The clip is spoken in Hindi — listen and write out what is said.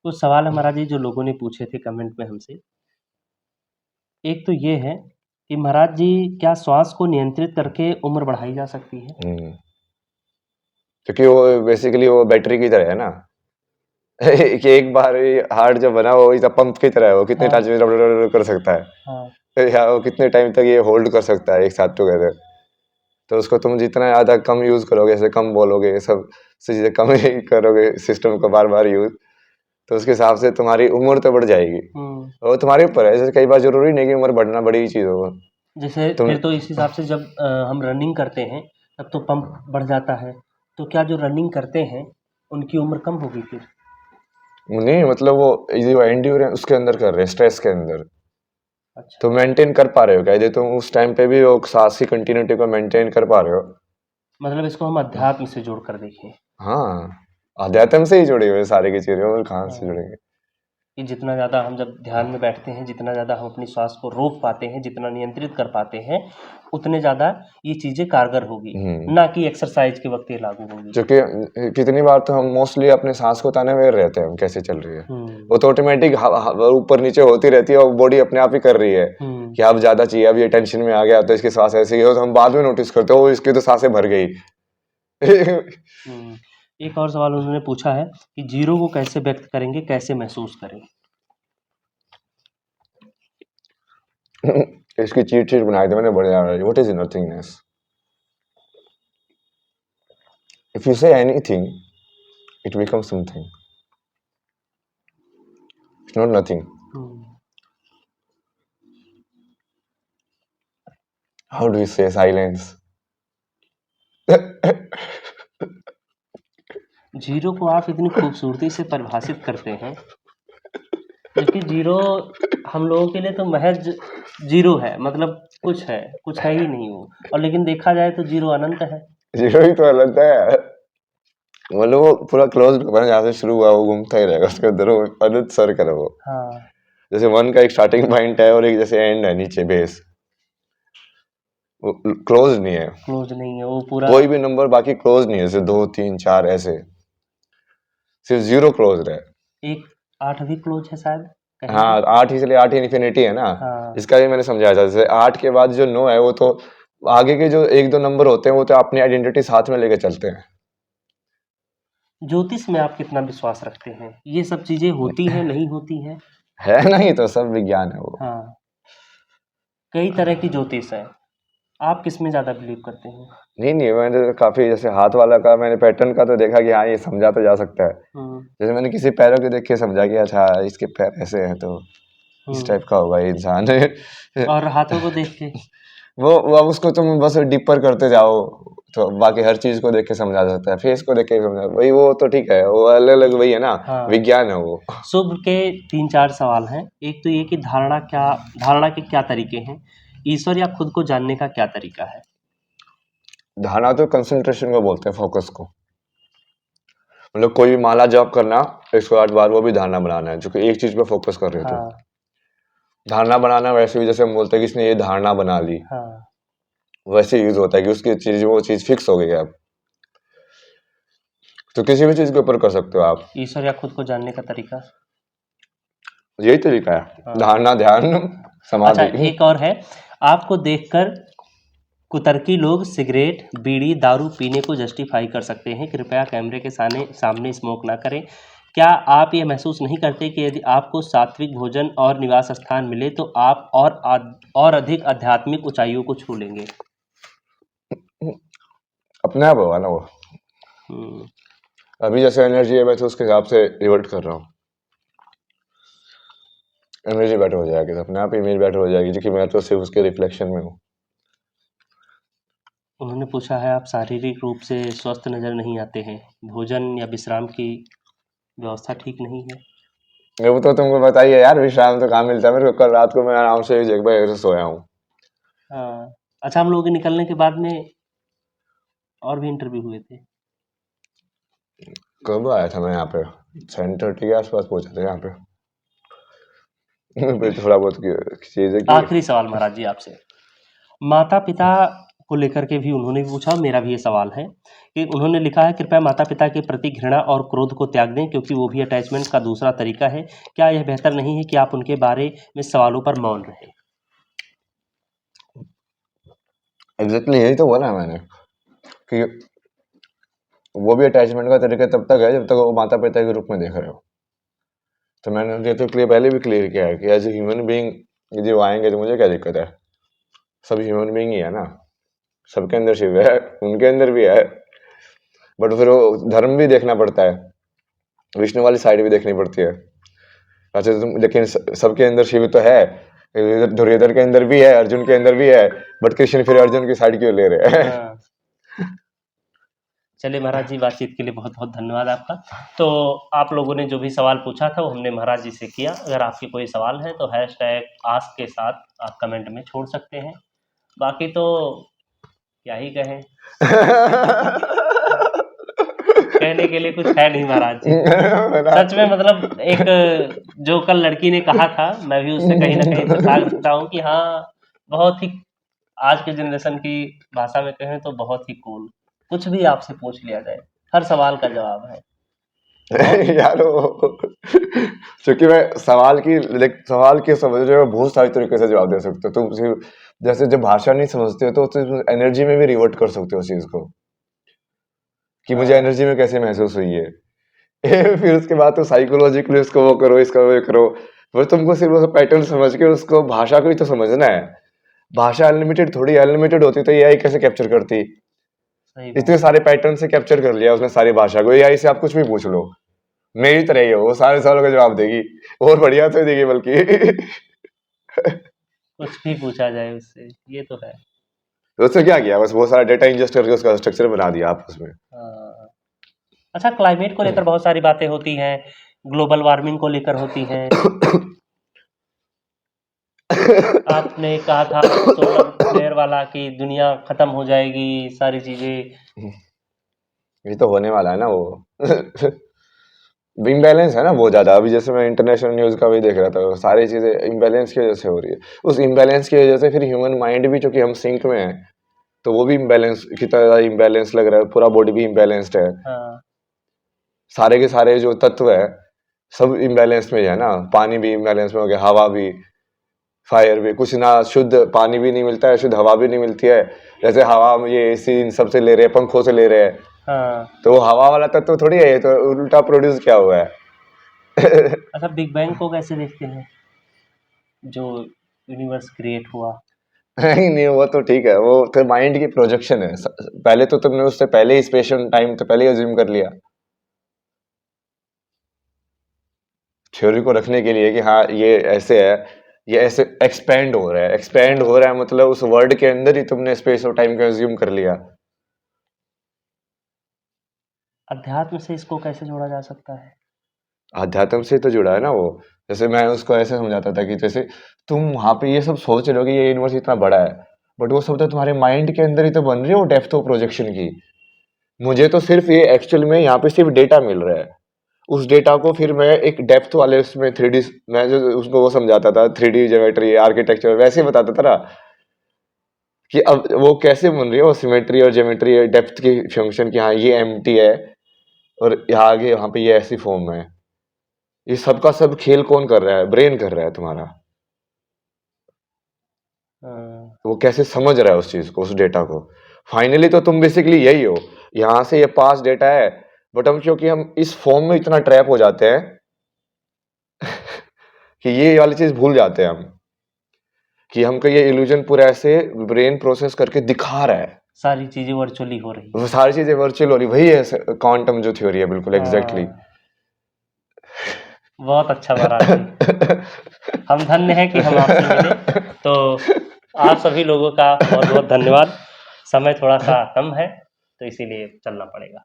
कुछ सवाल हमारा जी जो लोगों ने पूछे थे कमेंट में हमसे। एक तो ये है कि महाराज जी क्या श्वास को नियंत्रित करके उम्र बढ़ाई जा सकती है? क्योंकि वो बेसिकली वो बैटरी की तरह है ना। कि एक बार हार्ट जो बना वो इस पंप की तरह है, वो कितने हाँ। टाइम कर सकता है, हाँ। या वो कितने टाइम तक ये होल्ड कर सकता है एक साथ टुगेदर। तो उसको तुम जितना ज्यादा कम यूज करोगे, जैसे कम बोलोगे, ये सब चीजें कम ही करोगे, सिस्टम को बार बार यूज, तो उसके हिसाब से तुम्हारी उम्र तो बढ़ जाएगी। वो तुम्हारे ऊपर है, जैसे कई बार जरूरी नहीं कि उम्र बढ़ना बड़ी चीज हो। जैसे तुम फिर तो इस हिसाब से जब हम रनिंग करते हैं तब तो पंप बढ़ जाता है, तो क्या जो रनिंग करते हैं उनकी उम्र कम होगी फिर? नहीं, मतलब वो जो एंड्योरेंस उसके अंदर कर रहे हैं, स्ट्रेस के अंदर अच्छा। तो मेंटेन कर पा रहे हो क्या? यदि तुम उस टाइम पे भी वो सांस की कंटिन्यूटी को मेंटेन कर पा रहे हो। मतलब इसको हम अध्यात्म से जोड़ कर देखें। हाँ, अध्यात्म से ही जुड़ी हुई सारी की चीजें, और कहाँ से हाँ, जुड़ेंगे? कि जितना ज़्यादा हम जब ध्यान में बैठते हैं, जितना ज़्यादा हम अपनी श्वास को रोक पाते हैं, जितना नियंत्रित कर पाते हैं, उतने ज़्यादा ये चीज़ें कारगर होगी, ना कि एक्सरसाइज के वक्त ये लागू होगी। क्योंकि कितनी बार तो हम मोस्टली अपने सांस को ताने में रहते हैं, हम कैसे चल रही है, वो तो ऑटोमेटिक ऊपर नीचे होती रहती है, और बॉडी अपने आप ही कर रही है कि अब ज्यादा चाहिए, अब ये टेंशन में आ गया तो इसकी सांस ऐसी है, तो हम बाद में नोटिस करते हो इसकी तो सांसें भर गई। एक और सवाल उन्होंने पूछा है कि जीरो को कैसे व्यक्त करेंगे, कैसे महसूस करें? इसकी चीट शीट बनाई थी मैंने, बढ़िया। What is nothingness? If you say anything it becomes something. It's not nothing. How do you say silence? Zero को आप इतनी खूबसूरती से परिभाषित करते हैं, जबकि जीरो हम लोगों के लिए तो महज जीरो है, मतलब कुछ है ही नहीं वो। और लेकिन देखा जाए तो जीरो अनंत है। जीरो ही तो अलग है, मतलब वो पूरा क्लोज बना, जहाँ से शुरू हुआ वो घूमता ही रहेगा, उसके अंदर वो अनंत सर्कल है वो। हाँ। जैसे वन का एक स्टार्टिंग पॉइंट है और एक जैसे एंड है नीचे बेस, वो क्लोज नहीं है। क्लोज नहीं है वो पूरा। कोई भी नंबर बाकी क्लोज नहीं है, जैसे 2 3 4 ऐसे, सिर्फ जीरो क्लोज है। एक 8 भी क्लोज है शायद कहीं हाँ, पे। 8 इसलिए 8 इन्फिनिटी है ना। हाँ। इसका भी मैंने समझाया था, जैसे 8 के बाद जो 9 है वो तो आगे के जो 1 2 नंबर होते हैं वो तो अपनी आइडेंटिटी साथ में लेके चलते हैं। ज्योतिष में आप कितना विश्वास रखते हैं? ये सब चीजें होती हैं, नहीं होती हैं? है नहीं, तो सब विज्ञान है वो। हाँ, कई तरह की ज्योतिष है, आप किस में ज्यादा बिलीव करते हैं? नहीं, मैंने तो काफी, जैसे हाथ वाला का मैंने पैटर्न का तो देखा कि हाँ ये समझा तो जा सकता है। जैसे मैंने किसी पैरों के देख के समझा कि अच्छा इसके पैर ऐसे हैं तो इस टाइप का होगा ये इंसान। और हाथों को देख के? वो अब उसको तुम बस डीपर करते जाओ तो बाकी हर चीज को देख के समझा सकता है, फेस को देख के समझा, वही वो तो ठीक है, वो अलग अलग वही है ना। हाँ। विज्ञान है वो। शुभ के 3-4 सवाल हैं। एक तो ये कि धारणा के क्या तरीके हैं? ईश्वर या खुद को जानने का क्या तरीका है? धारणा तो कंसंट्रेशन को बोलते हैं, फोकस को। मतलब कोई भी माला जप करना 108 बार, वो भी धारणा बनाना है, जो कि एक चीज पे फोकस कर रहे हो तुम। धारणा बनाना वैसे भी जैसे हम बोलते हैं कि इसने ये धारणा बना ली, वैसे यूज होता है कि उसकी चीज, वो चीज फिक्स हो गई है अब। तो किसी भी चीज के ऊपर कर सकते हो आप। ईश्वर या खुद को जानने का तरीका? यही तरीका है, धारणा, ध्यान, अच्छा, समाधि। एक और है। आपको देखकर कुतर्की लोग सिगरेट, बीड़ी, दारू पीने को जस्टिफाई कर सकते हैं। कृपया कैमरे के सामने स्मोक ना करें। क्या आप ये महसूस नहीं करते कि यदि आपको सात्विक भोजन और निवास स्थान मिले तो आप और अधिक आध्यात्मिक ऊंचाइयों को छू लेंगे? अपने आप होगा ना वो। अभी जैसे एनर्जी है मैं तो उसके हिसाब से रिवर्ट कर रहा हूँ, एनर्जी बेटर हो जाएगी तो अपने आप इमेज बेटर हो जाएगी, क्योंकि मैं तो सिर्फ उसके रिफ्लेक्शन में हूँ। उन्होंने पूछा है आप शारीरिक रूप से स्वस्थ नजर नहीं आते हैं, भोजन या विश्राम की व्यवस्था ठीक नहीं है? वो तो तुमको बताइए यार, विश्राम तो कहाँ मिलता है मेरे को। कल रात को मैं आराम से एक जगह सोया हूँ। हाँ। अच्छा, हम लोगों के निकलने के बाद में और भी इंटरव्यू हुए थे। कब आया था मैं यहाँ पे? 7:30 के आसपास पहुंचा था यहाँ पे। फिर थोड़ा बहुत चीजें की। आखिरी सवाल महाराज जी आपसे, माता पिता को लेकर के भी उन्होंने भी पूछा, मेरा भी ये सवाल है कि उन्होंने लिखा है, कृपया माता-पिता के प्रति घृणा और क्रोध को त्याग दें क्योंकि वो भी अटैचमेंट का दूसरा तरीका है। क्या यह बेहतर नहीं है कि आप उनके बारे में सवालों पर मौन रहें? एग्जैक्टली यही तो बोला है मैंने कि वो भी अटैचमेंट का तरीका तब तक है जब तक वो माता पिता के रूप में देख रहे हो। तो मैंने ये तो पहले भी क्लियर किया है कि एज ए ह्यूमन बीइंग यदि वो आएंगे तो मुझे क्या दिक्कत है, सब ह्यूमन बीइंग ही है ना, सबके अंदर शिव है, उनके अंदर भी है, बट फिर वो धर्म भी देखना पड़ता है, विष्णु वाली साइड भी देखनी पड़ती है। अच्छा तुम लेकिन सबके अंदर शिव तो है, दुर्योधन के अंदर भी है, अर्जुन के अंदर भी है, बट कृष्ण फिर अर्जुन की साइड क्यों ले रहे हैं? हाँ। चलिए महाराज जी, बातचीत के लिए बहुत बहुत धन्यवाद आपका। तो आप लोगों ने जो भी सवाल पूछा था वो हमने महाराज जी से किया। अगर आपके कोई सवाल है तो #आस्क के साथ आप कमेंट में छोड़ सकते हैं। बाकी तो क्या ही कहें, कहने के लिए कुछ है नहीं महाराज जी। सच में मतलब एक जो कल लड़की ने कहा था, मैं भी उससे कहीं ना कहीं इत्तेफाक रखता हूँ कि हाँ, बहुत ही आज के जनरेशन की भाषा में कहें तो बहुत ही कूल, कुछ भी आपसे पूछ लिया जाए, हर सवाल का जवाब है। यार क्योंकि मैं सवाल के समझ रहे हो बहुत सारे तरीके से जवाब दे सकते हो तुम। सिर्फ जैसे जब भाषा नहीं समझते हो तो एनर्जी में भी रिवर्ट कर सकते हो उस चीज को कि मुझे एनर्जी में कैसे महसूस हुई है। फिर उसके बाद तो साइकोलॉजिकली उसको वो करो, इसका वो करो, फिर तुमको सिर्फ वो पैटर्न समझ के उसको भाषा को ही तो समझना है। भाषा अनलिमिटेड थोड़ी, अनलिमिटेड होती तो एआई कैसे कैप्चर करती? इतने सारे पैटर्न से कैप्चर कर लिया उसने सारी भाषा को। एआई से आप कुछ भी पूछ लो, मेरी तरह ही हो, वो सारे सवालों का जवाब देगी और बढ़िया तो देगी बल्कि। कुछ भी पूछा जाए उससे, ये तो है। तो उससे क्या किया, बस बहुत सारा डेटा इंजेस्ट करके उसका स्ट्रक्चर बना दिया आप उसमें। अच्छा, क्लाइमेट को लेकर बहुत सारी बातें होती हैं, ग्लोबल वार्मिंग को लेकर होती हैं। आपने कहा था सोलर फ्लेयर वाला कि दुनिया खत्म हो जाएगी, सारी चीजें। ये तो होने वाला है ना वो। इम्बैलेंस है ना बहुत ज्यादा। अभी जैसे मैं इंटरनेशनल न्यूज का भी देख रहा था, सारी चीजें इम्बैलेंस की वजह से हो रही है। उस इम्बैलेंस की वजह से फिर ह्यूमन माइंड भी, चूंकि हम सिंक में है, तो वो भी इम्बैलेंस की तरह इम्बैलेंस लग रहा है, पूरा बॉडी भी इम्बैलेंस्ड है। हाँ। सारे के सारे जो तत्व है सब इम्बैलेंस में है ना। पानी भी इम्बैलेंस में हो गया, हवा भी, फायर भी, कुछ ना शुद्ध पानी भी नहीं मिलता है, शुद्ध हवा भी नहीं मिलती है। जैसे हवा ये एसी इन सबसे ले रहे हैं, पंखों से ले रहे हैं। हाँ। तो हवा वाला तत्व थोड़ी है, तो उल्टा प्रोड्यूस क्या हुआ है। अच्छा, बिग बैंग को कैसे देखते हैं, जो यूनिवर्स क्रिएट हुआ? नहीं नहीं, वो तो ठीक है, वो तो माइंड की प्रोजेक्शन है। पहले तो तुमने उससे पहले ही स्पेस और टाइम तो पहले ही अज्यूम कर लिया थ्योरी को रखने के लिए कि हाँ ये ऐसे है, ये ऐसे एक्सपेंड हो रहा है। एक्सपेंड हो रहा है मतलब उस वर्ड के अंदर ही तुमने स्पेस और टाइम को अज्यूम कर लिया। अध्यात्म से इसको कैसे जोड़ा जा सकता है? अध्यात्म से तो जुड़ा है ना वो। जैसे मैं उसको ऐसे समझाता था कि जैसे तुम वहां पे ये सब सोच रहे हो कि ये यूनिवर्स इतना बड़ा है, बट वो सब तो तुम्हारे माइंड के अंदर ही तो बन रही है वो डेप्थ ऑफ प्रोजेक्शन की। मुझे तो सिर्फ ये एक्चुअल में यहाँ पे सिर्फ डेटा मिल रहा है, उस डेटा को फिर मैं एक डेप्थ वाले उसमें 3D, मैं जो उसको वो समझाता था 3D ज्योमेट्री आर्किटेक्चर वैसे ही बताता था ना कि अब वो कैसे बन रही है वो सिमेट्री और ज्योमेट्री डेप्थ की फंक्शन की। हाँ ये एम्प्टी है और यहाँ आगे यहाँ पे ये ऐसी फॉर्म है। ये सबका सब खेल कौन कर रहा है? ब्रेन कर रहा है तुम्हारा। तो वो कैसे समझ रहा है उस चीज को, उस डेटा को। फाइनली तो तुम बेसिकली यही हो, यहाँ से ये पास डेटा है, बट हम क्योंकि हम इस फॉर्म में इतना ट्रैप हो जाते हैं कि ये वाली चीज भूल जाते हैं हम कि हमको ये इल्यूजन पूरा ऐसे ब्रेन प्रोसेस करके दिखा रहा है, सारी चीजें वर्चुअली हो रही वो सारी चीजें वर्चुअल हो रही। वही है क्वांटम जो थ्योरी है, बिल्कुल एग्जैक्टली। बहुत अच्छा महाराज जी, हम धन्य हैं कि हम आपसे मिले। तो आप सभी लोगों का बहुत बहुत धन्यवाद। समय थोड़ा सा कम है तो इसीलिए चलना पड़ेगा।